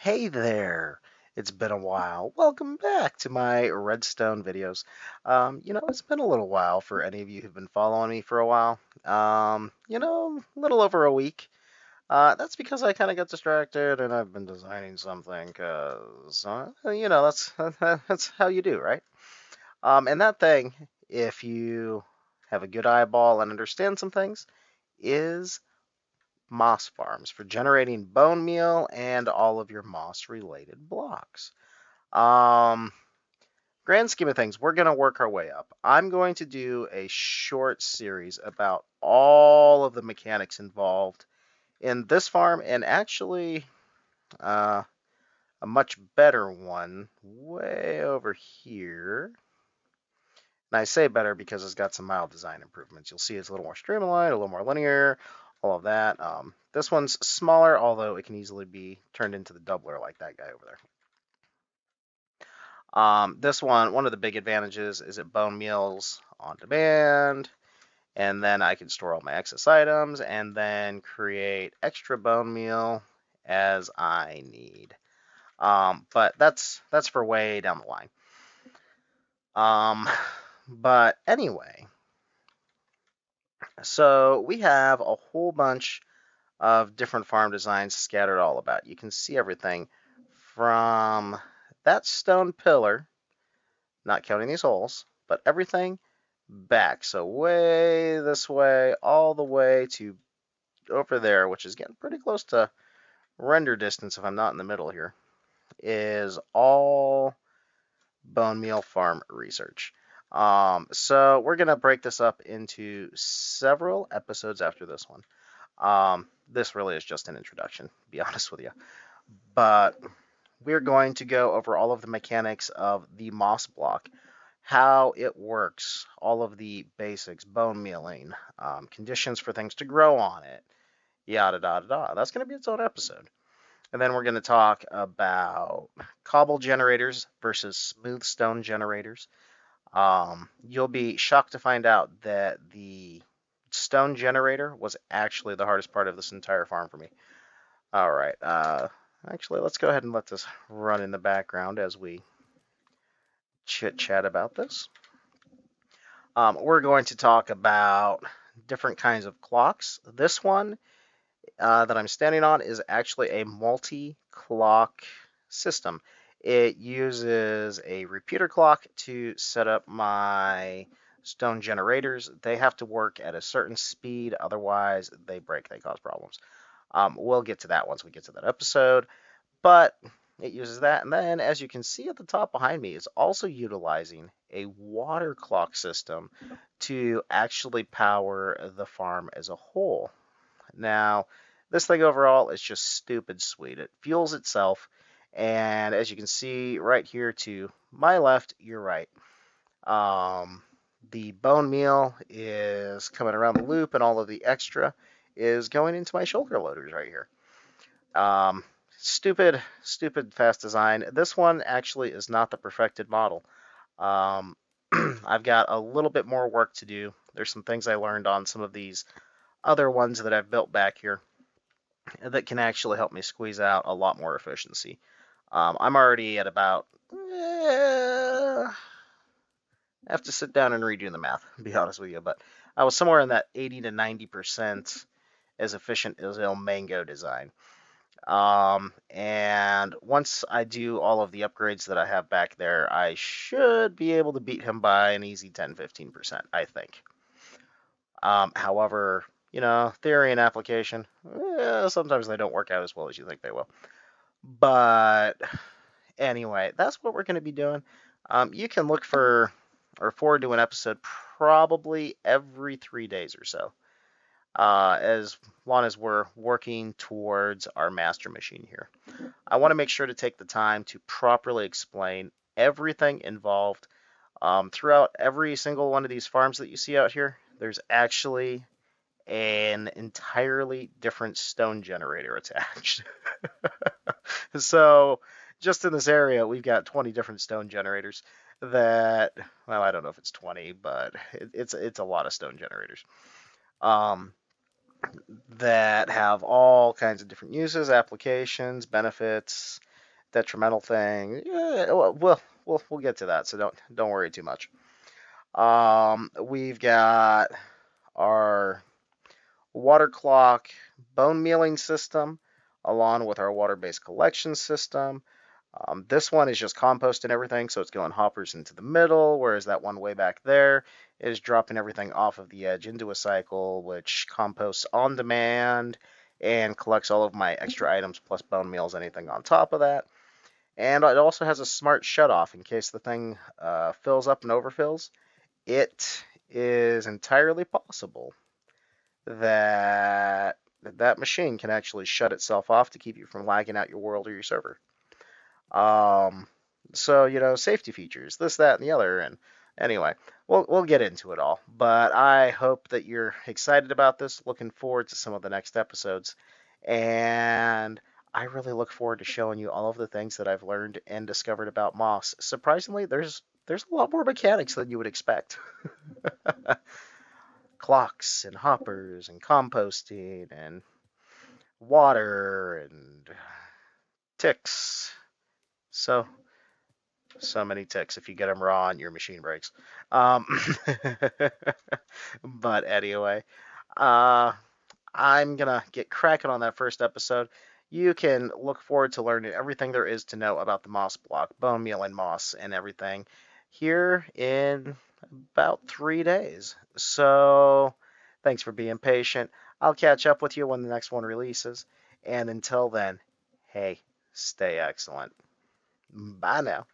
Hey there! It's been a while. Welcome back to my Redstone videos. It's been a little while for any of you who've been following me for a while. A little over a week. That's because I kind of got distracted and I've been designing something, that's that's how you do, right? And that thing, if you have a good eyeball and understand some things, is moss farms for generating bone meal and all of your moss related blocks. Um, Grand scheme of things, we're going to work our way up. I'm going to do a short series about all of the mechanics involved in this farm and actually uh, a much better one way over here. And I say better because it's got some mild design improvements. You'll see it's a little more streamlined, a little more linear, all of that. This one's smaller, although it can easily be turned into the doubler like that guy over there. This one of the big advantages is it bone meals on demand, and then I can store all my excess items and then create extra bone meal as I need. But that's for way down the line. But anyway, so we have a whole bunch of different farm designs scattered all about. You can see everything from that stone pillar, not counting these holes, but everything back. So way this way, all the way to over there, which is getting pretty close to render distance if I'm not in the middle here, is all bone meal farm research. So we're going to break this up into several episodes after this one. This really is just an introduction, to be honest with you. But we're going to go over all of the mechanics of the moss block, how it works, all of the basics, bone mealing, conditions for things to grow on it, yada, yada, yada. That's going to be its own episode. And then we're going to talk about cobble generators versus smooth stone generators. You'll be shocked to find out that the stone generator was actually the hardest part of this entire farm for me. All right. Actually, let's go ahead and let this run in the background as we chit chat about this. We're going to talk about different kinds of clocks. This one that I'm standing on is actually a multi-clock system. It uses a repeater clock to set up my stone generators. They have to work at a certain speed, otherwise they break, they cause problems. We'll get to that once we get to that episode, but it uses that. And then, as you can see at the top behind me, it's also utilizing a water clock system to actually power the farm as a whole. Now, this thing overall is just stupid sweet. It fuels itself, and as you can see right here to my left, your right, the bone meal is coming around the loop, and all of the extra is going into my shoulder loaders right here. Um, stupid fast design. This one actually is not the perfected model. Um, I've got a little bit more work to do. There's some things I learned on some of these other ones that I've built back here that can actually help me squeeze out a lot more efficiency. I'm already at about, I have to sit down and redo the math, to be honest with you, but I was somewhere in that 80 to 90% as efficient as El Mango design. And once I do all of the upgrades that I have back there, I should be able to beat him by an easy 10-15%, I think. However, theory and application, sometimes they don't work out as well as you think they will. But anyway, that's what we're going to be doing. You can look for or forward to an episode probably every 3 days or so, as long as we're working towards our master machine here. I want to make sure to take the time to properly explain everything involved. Throughout every single one of these farms that you see out here, there's actually an entirely different stone generator attached. So just in this area, we've got 20 different stone generators that, well, I don't know if it's 20, but it's a lot of stone generators um, that have all kinds of different uses, applications, benefits, detrimental thing. Yeah, we'll get to that, so don't worry too much. We've got our water clock bone mealing system, along with our water-based collection system. This one is just compost and everything, so it's going hoppers into the middle, whereas that one way back there is dropping everything off of the edge into a cycle, which composts on demand and collects all of my extra items plus bone meals, anything on top of that. And it also has a smart shut off in case the thing fills up and overfills. It is entirely possible that that machine can actually shut itself off to keep you from lagging out your world or your server. Um, so safety features, this, that, and the other, and anyway, we'll get into it all. But I hope that you're excited about this. Looking forward to some of the next episodes, and I really look forward to showing you all of the things that I've learned and discovered about moss. Surprisingly, there's a lot more mechanics than you would expect. Clocks and hoppers and composting and water and ticks. So many ticks. If you get them raw and your machine breaks. Um, but anyway, uh, I'm gonna get cracking on that first episode. You can look forward to learning everything there is to know about the moss block, bone meal and moss, and everything here in about 3 days. So thanks for being patient. I'll catch up with you when the next one releases. And until then, hey, stay excellent. Bye now.